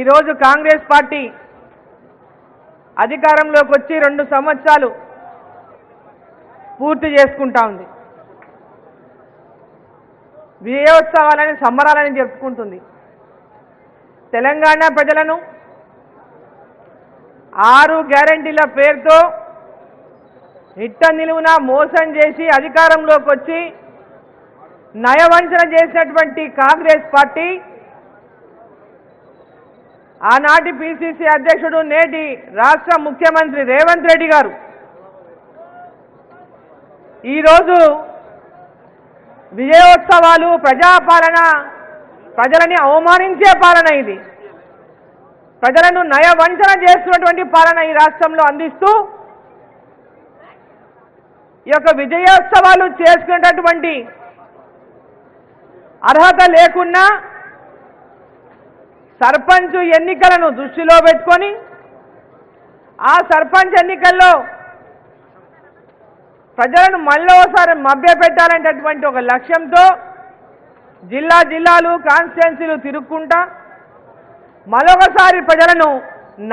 ఈరోజు కాంగ్రెస్ పార్టీ అధికారంలోకి వచ్చి 2 సంవత్సరాలు పూర్తి చేసుకుంటా ఉంది. విజయోత్సవాలని సంబరాలని జరుపుకుంటుంది. తెలంగాణ ప్రజలను 6 గ్యారెంటీల పేరుతో నిట్ట నిలువున మోసం చేసి అధికారంలోకి వచ్చి నయవంచన చేసినటువంటి కాంగ్రెస్ పార్టీ ఆనాటి పిసిసి అధ్యక్షుడు నేటి రాష్ట్ర ముఖ్యమంత్రి రేవంత్ రెడ్డి గారు ఈరోజు విజయోత్సవాలు ప్రజాపాలన ప్రజలని అవమానించే పాలన, ఇది ప్రజలను నయవంచన చేస్తున్నటువంటి పాలన ఈ రాష్ట్రంలో అందిస్తూ ఈ యొక్క విజయోత్సవాలు చేసుకునేటటువంటి అర్హత లేకున్నా సర్పంచ్ ఎన్నికలను దృష్టిలో పెట్టుకొని ఆ సర్పంచ్ ఎన్నికల్లో ప్రజలను మళ్ళోసారి మభ్యపెట్టాలనేటటువంటి ఒక లక్ష్యంతో జిల్లాలు కాన్స్టిట్యున్సీలు తిరుగుకుంటా మరొకసారి ప్రజలను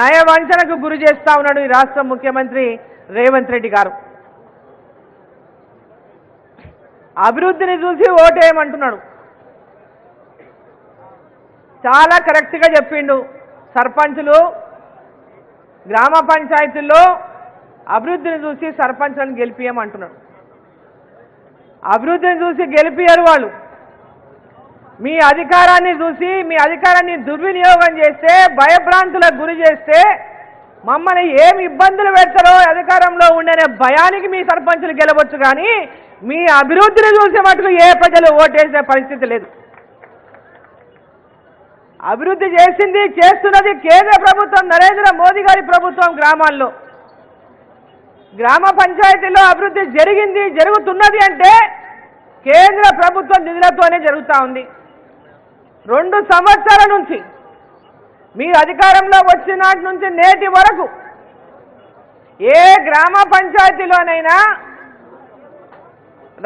నయవంచనకు గురి చేస్తా ఉన్నాడు ఈ రాష్ట్ర ముఖ్యమంత్రి రేవంత్ రెడ్డి గారు. అభివృద్ధిని చూసి ఓటేయమంటున్నాడు. చాలా కరెక్ట్గా చెప్పిండు. సర్పంచులు గ్రామ పంచాయతీల్లో అభివృద్ధిని చూసి సర్పంచ్లను గెలిపియమంటున్నాడు. అభివృద్ధిని చూసి గెలిపియరు వాళ్ళు. మీ అధికారాన్ని చూసి మీ అధికారాన్ని దుర్వినియోగం చేస్తే భయభ్రాంతులకు గురి చేస్తే మమ్మల్ని ఏమి ఇబ్బందులు పెడతారో అధికారంలో ఉండేనే భయానికి మీ సర్పంచులు గెలవచ్చు, కానీ మీ అభివృద్ధిని చూసే మటుకు ఏ ప్రజలు ఓటేసే పరిస్థితి లేదు. అభివృద్ధి చేసింది చేస్తున్నది కేంద్ర ప్రభుత్వం, నరేంద్ర మోదీ గారి ప్రభుత్వం. గ్రామాల్లో గ్రామ పంచాయతీలో అభివృద్ధి జరిగింది జరుగుతున్నది అంటే కేంద్ర ప్రభుత్వం నిధులతోనే జరుగుతూ ఉంది. 2 సంవత్సరాల నుంచి మీ అధికారంలో వచ్చిన నాటి నుంచి నేటి వరకు ఏ గ్రామ పంచాయతీలోనైనా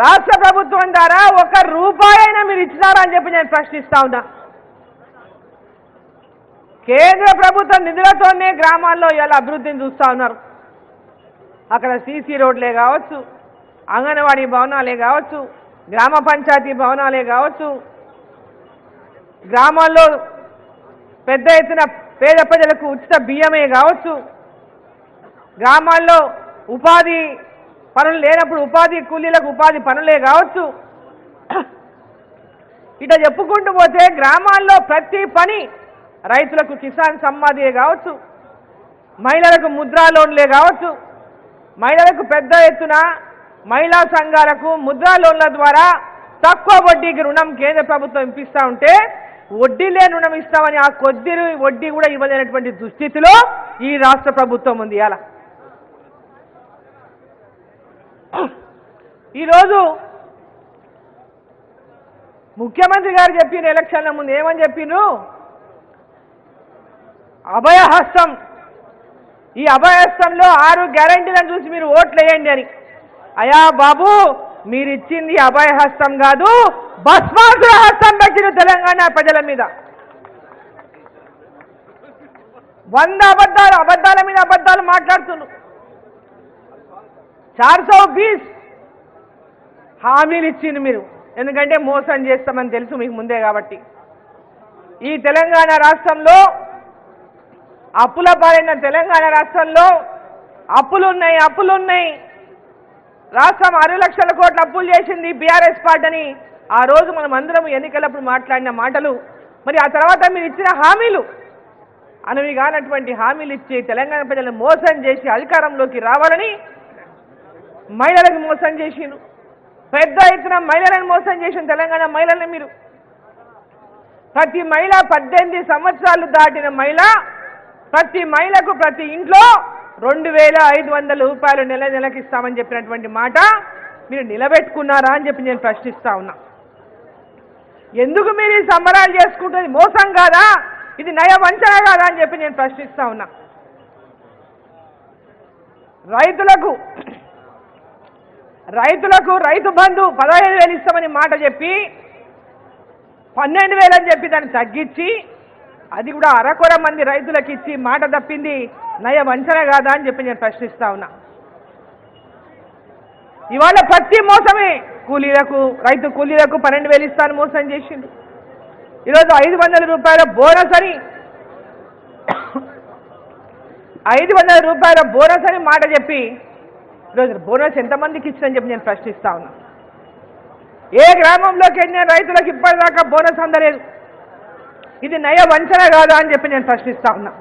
రాష్ట్ర ప్రభుత్వం ద్వారా 1 రూపాయి అయినా మీరు ఇచ్చినారా అని చెప్పి నేను ప్రశ్నిస్తా ఉన్నా. కేంద్ర ప్రభుత్వం నిధులతోనే గ్రామాల్లో ఇలా అభివృద్ధిని చూస్తూ ఉన్నారు. అక్కడ సీసీ రోడ్లే కావచ్చు, అంగన్వాడీ భవనాలే కావచ్చు, గ్రామ పంచాయతీ భవనాలే కావచ్చు, గ్రామాల్లో పెద్ద ఎత్తున పేద ప్రజలకు ఉచిత బియ్యమే కావచ్చు, గ్రామాల్లో ఉపాధి పనులు లేనప్పుడు ఉపాధి కూలీలకు ఉపాధి పనులే కావచ్చు. ఇట్లా చెప్పుకుంటూ పోతే గ్రామాల్లో ప్రతి పని, రైతులకు కిసాన్ సమ్మాదే కావచ్చు, మహిళలకు ముద్రా లోన్లే కావచ్చు, మహిళలకు పెద్ద ఎత్తున మహిళా సంఘాలకు ముద్రా లోన్ల ద్వారా తక్కువ వడ్డీకి రుణం కేంద్ర ప్రభుత్వం ఇప్పిస్తూ ఉంటే వడ్డీ లేని రుణం ఇస్తామని ఆ కొద్ది వడ్డీ కూడా ఇవ్వలేనటువంటి దుస్థితిలో ఈ రాష్ట్ర ప్రభుత్వం ఉంది. అలా ఈరోజు ముఖ్యమంత్రి గారు చెప్పిన ఎలక్షన్ల ముందు ఏమని చెప్పిండ్రు? అభయహస్తం, ఈ అభయహస్తంలో 6 గ్యారెంటీలను చూసి మీరు ఓట్లు వేయండి అని. అయ్యా బాబు, మీరు ఇచ్చింది అభయహస్తం కాదు, భస్మాసుర హస్తం పెట్టిన తెలంగాణ ప్రజల మీద. 100 అబద్ధాల మీద అబద్ధాలు మాట్లాడుతున్నారు. 420 హామీలు ఇచ్చింది మీరు, ఎందుకంటే మోసం చేస్తామని తెలుసు మీకు ముందే కాబట్టి. ఈ తెలంగాణ రాష్ట్రంలో అప్పుల పాలైన తెలంగాణ రాష్ట్రంలో అప్పులున్నాయి. రాష్ట్రం 6 లక్షల కోట్ల అప్పులు చేసింది బీఆర్ఎస్ పార్టీ. ఆ రోజు మనం అందరం ఎన్నికలప్పుడు మాట్లాడిన మాటలు, మరి ఆ తర్వాత మీరు ఇచ్చిన హామీలు అనవి కానటువంటి హామీలు ఇచ్చి తెలంగాణ ప్రజలను మోసం చేసి అధికారంలోకి రావాలని మహిళలకు మోసం చేసిండ్రు. పెద్ద ఎత్తున మహిళలను మోసం చేసిన తెలంగాణ మహిళలను మీరు. ప్రతి మహిళ 18 సంవత్సరాలు దాటిన మహిళ, ప్రతి మహిళకు ప్రతి ఇంట్లో 2500 రూపాయలు నెలకి ఇస్తామని చెప్పినటువంటి మాట మీరు నిలబెట్టుకున్నారా అని చెప్పి నేను ప్రశ్నిస్తా ఉన్నా. ఎందుకు మీరు ఈ సంబరాలు చేసుకుంటుంది? మోసం కాదా? ఇది నయవంచన కాదా అని చెప్పి నేను ప్రశ్నిస్తా ఉన్నా. రైతులకు రైతు బంధు 15,000 ఇస్తామని మాట చెప్పి 12,000 అని చెప్పి దాన్ని తగ్గించి అది కూడా అరకొర మంది రైతులకు ఇచ్చి మాట తప్పింది నయ వంచన కాదా అని చెప్పి నేను ప్రశ్నిస్తా ఉన్నా. ఇవాళ ప్రతి మోసమే కూలీలకు, రైతు కూలీలకు 12,000 ఇస్తాను మోసం చేసిండు. ఈరోజు 500 రూపాయల బోనస్ అని 500 రూపాయల బోనస్ అని మాట చెప్పి ఈరోజు బోనస్ ఎంతమందికి ఇచ్చిందని చెప్పి నేను ప్రశ్నిస్తా ఉన్నా. ఏ గ్రామంలోకి వెళ్ళిన రైతులకు ఇప్పటిదాకా బోనస్ అందలేదు. ఇది నయ వంచన కాదా అని చెప్పి నేను ప్రశ్నిస్తా ఉన్నా.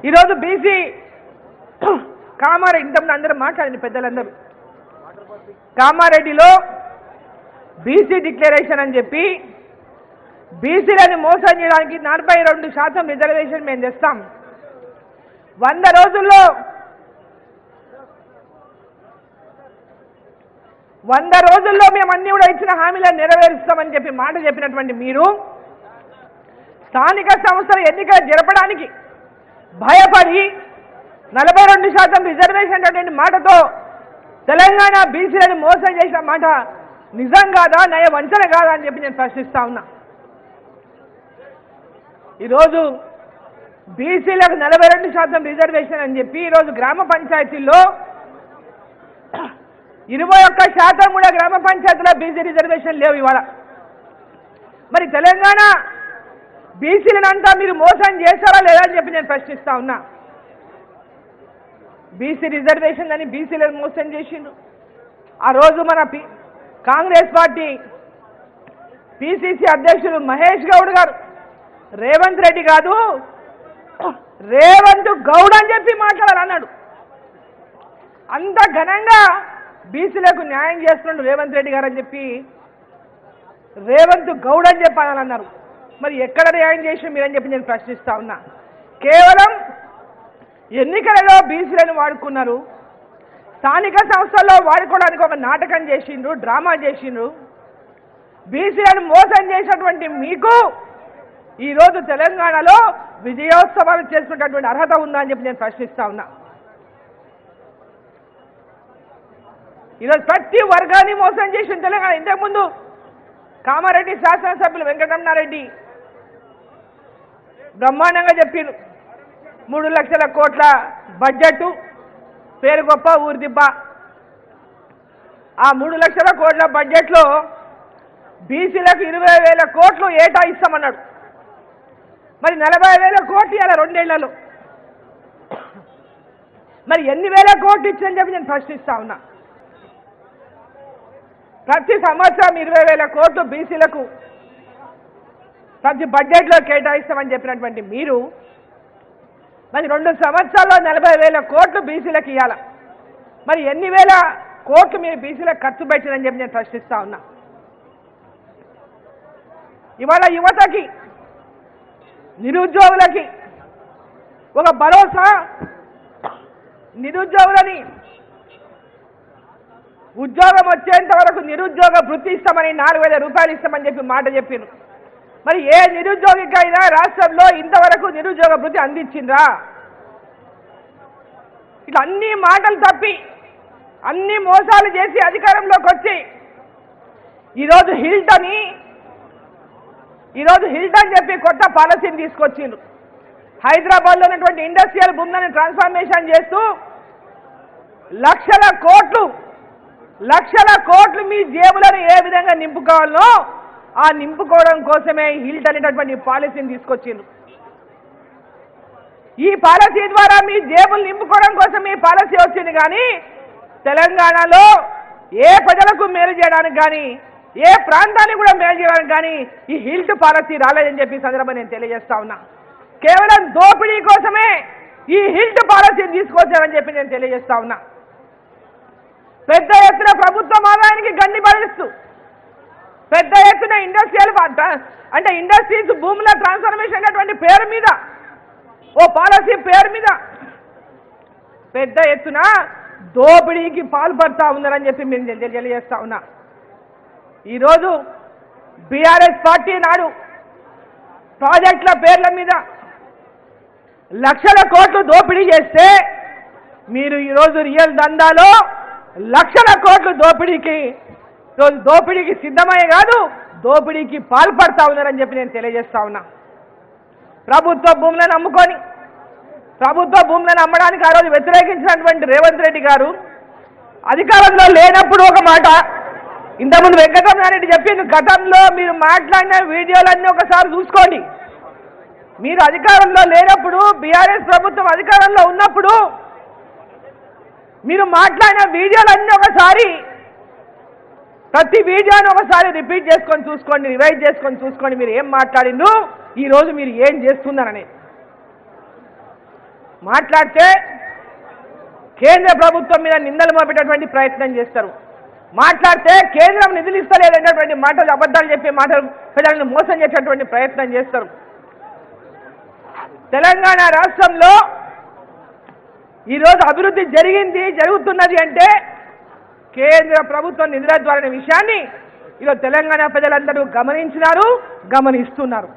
ఈరోజు బీసీ కామారెడ్డి, ఇంతకుముందు అందరూ మాట్లాడింది పెద్దలందరూ, కామారెడ్డిలో బీసీ డిక్లరేషన్ అని చెప్పి బీసీలను మోసం చేయడానికి 42% రిజర్వేషన్ మేము తెస్తాం, 100 రోజుల్లో 100 రోజుల్లో మేము అన్ని కూడా ఇచ్చిన హామీలను నెరవేరుస్తామని చెప్పి మాట చెప్పినటువంటి మీరు స్థానిక సంస్థల ఎన్నికలు జరపడానికి భయపడి 42% రిజర్వేషన్ అనేటువంటి మాటతో తెలంగాణ బీసీలను మోసం చేసిన మాట నిజం కాదా, నయ వంచన కాదా అని చెప్పి నేను ప్రశ్నిస్తా ఉన్నా. ఈరోజు బీసీలకు 42% రిజర్వేషన్ అని చెప్పి ఈరోజు గ్రామ పంచాయతీల్లో 21% కూడా గ్రామ పంచాయతీలో బీసీ రిజర్వేషన్ లేవు ఇవాళ. మరి తెలంగాణ బీసీలనంతా మీరు మోసం చేస్తారా లేదా అని చెప్పి నేను ప్రశ్నిస్తా ఉన్నా. బీసీ రిజర్వేషన్ అని బీసీలను మోసం చేసిండు. ఆ రోజు మన కాంగ్రెస్ పార్టీ పిసిసి అధ్యక్షుడు మహేష్ గౌడ్ గారు రేవంత్ రెడ్డి కాదు రేవంత్ గౌడ్ అని చెప్పి మాట్లాడాలన్నాడు. అంత ఘనంగా బీసీలకు న్యాయం చేస్తున్నాడు రేవంత్ రెడ్డి గారు అని చెప్పి రేవంత్ గౌడ్ అని చెప్పాలన్నారు. మరి ఎక్కడ న్యాయం చేసి మీరని చెప్పి నేను ప్రశ్నిస్తా ఉన్నా. కేవలం ఎన్నికలలో బీసీలను వాడుకున్నారు, స్థానిక సంస్థల్లో వాడుకోవడానికి ఒక నాటకం చేసిండ్రు, డ్రామా చేసిండ్రు. బీసీలను మోసం చేసినటువంటి మీకు ఈరోజు తెలంగాణలో విజయోత్సవాలు చేసుకునేటటువంటి అర్హత ఉందా అని చెప్పి నేను ప్రశ్నిస్తా ఉన్నా. ఈరోజు ప్రతి వర్గాన్ని మోసం చేసిన తెలంగాణ. ఇంతకుముందు కామారెడ్డి శాసనసభ్యులు వెంకటరమణారెడ్డి బ్రహ్మాండంగా చెప్పిండ్రు, 3 లక్షల కోట్ల బడ్జెట్, పేరు గొప్ప ఊరి దిబ్బ. ఆ 3 లక్షల కోట్ల బడ్జెట్లో బీసీలకు 20,000 కోట్లు ఏటా ఇస్తామన్నాడు. మరి 40,000 కోట్లు ఇలా 2 ఏళ్లలో మరి ఎన్ని వేల కోట్లు ఇచ్చని చెప్పి నేను ప్రశ్నిస్తా ఉన్నా. ప్రతి సంవత్సరం 20,000 కోట్లు బీసీలకు ప్రతి బడ్జెట్లో కేటాయిస్తామని చెప్పినటువంటి మీరు మరి 2 సంవత్సరాల్లో 40,000 కోట్లు బీసీలకు ఇవ్వాల. మరి ఎన్ని వేల కోట్లు మీరు బీసీలకు ఖర్చు పెట్టినని చెప్పి నేను ప్రశ్నిస్తా ఉన్నా. ఇవాళ యువతకి, నిరుద్యోగులకి ఒక భరోసా, నిరుద్యోగులని ఉద్యోగం వచ్చేంత వరకు నిరుద్యోగ వృత్తి ఇస్తామని 4,000 రూపాయలు ఇస్తామని చెప్పి మాట చెప్పారు. మరి ఏ నిరుద్యోగికైనా రాష్ట్రంలో ఇంతవరకు నిరుద్యోగ వృత్తి అందించిందా? ఇట్లా అన్ని మాటలు తప్పి అన్ని మోసాలు చేసి అధికారంలోకి వచ్చి ఈరోజు హిల్టన్ చెప్పి కొత్త పాలసీని తీసుకొచ్చిండ్రు. హైదరాబాద్లో ఉన్నటువంటి ఇండస్ట్రియల్ భూములను ట్రాన్స్ఫర్మేషన్ చేస్తూ లక్షల కోట్లు మీ జేబులను ఏ విధంగా నింపుకోవాలో ఆ నింపుకోవడం కోసమే హిల్టన్ అనేటటువంటి పాలసీని తీసుకొచ్చిండ్రు. ఈ పాలసీ ద్వారా మీ జేబులు నింపుకోవడం కోసం ఈ పాలసీ వచ్చింది. కానీ తెలంగాణలో ఏ ప్రజలకు మేలు చేయడానికి కానీ ఏ ప్రాంతానికి కూడా మేలు చేయడానికి కానీ ఈ హిల్ట్ పాలసీ రాలేదని చెప్పి సందర్భంగా నేను తెలియజేస్తా ఉన్నా. కేవలం దోపిడీ కోసమే ఈ హిల్ట్ పాలసీని తీసుకొచ్చారని చెప్పి నేను తెలియజేస్తా ఉన్నా. పెద్ద ఎత్తున ప్రభుత్వం ఆదాయానికి గండి భరిస్తూ పెద్ద ఎత్తున ఇండస్ట్రీస్ భూముల ట్రాన్స్ఫర్మేషన్ అనేటువంటి పేరు మీద, ఓ పాలసీ పేరు మీద పెద్ద ఎత్తున దోపిడీకి పాల్పడతా ఉన్నారని చెప్పి మేము తెలియజేస్తా ఉన్నా. ఈరోజు బీఆర్ఎస్ పార్టీ నాడు ప్రాజెక్టుల పేర్ల మీద లక్షల కోట్లు దోపిడీ చేస్తే మీరు ఈరోజు రియల్ దందాలో లక్షల కోట్లు దోపిడీకి సిద్ధమయ్యే కాదు దోపిడీకి పాల్పడతా ఉన్నారని చెప్పి నేను తెలియజేస్తా ఉన్నా. ప్రభుత్వ భూములను అమ్ముకొని ప్రభుత్వ భూములను అమ్మడానికి ఆ రోజు వ్యతిరేకించినటువంటి రేవంత్ రెడ్డి గారు అధికారంలో లేనప్పుడు ఒక మాట, ఇంతకుముందు వెంకటరమణారెడ్డి చెప్పింది, గతంలో మీరు మాట్లాడిన వీడియోలన్నీ ఒకసారి చూసుకోండి. మీరు అధికారంలో లేనప్పుడు, బీఆర్ఎస్ ప్రభుత్వం అధికారంలో ఉన్నప్పుడు మీరు మాట్లాడిన వీడియోలన్నీ ఒకసారి, ప్రతి వీడియోని ఒకసారి రిపీట్ చేసుకొని చూసుకోండి, రివైజ్ చేసుకొని చూసుకోండి. మీరు ఏం మాట్లాడిండు, ఈరోజు మీరు ఏం చేస్తున్నారని మాట్లాడితే కేంద్ర ప్రభుత్వం మీద నిందలు మోపేటటువంటి ప్రయత్నం చేస్తారు. మాట్లాడితే కేంద్రం నిధులు ఇస్తలేదనేటువంటి మాటలు, అబద్ధాలు చెప్పే మాటలు, ప్రజలను మోసం చేసేటువంటి ప్రయత్నం చేస్తారు. తెలంగాణ రాష్ట్రంలో ఈరోజు అభివృద్ధి జరుగుతున్నది అంటే కేంద్ర ప్రభుత్వం నిధుల ద్వారా విషయాన్ని ఈరోజు తెలంగాణ ప్రజలందరూ గమనించినారు, గమనిస్తున్నారు.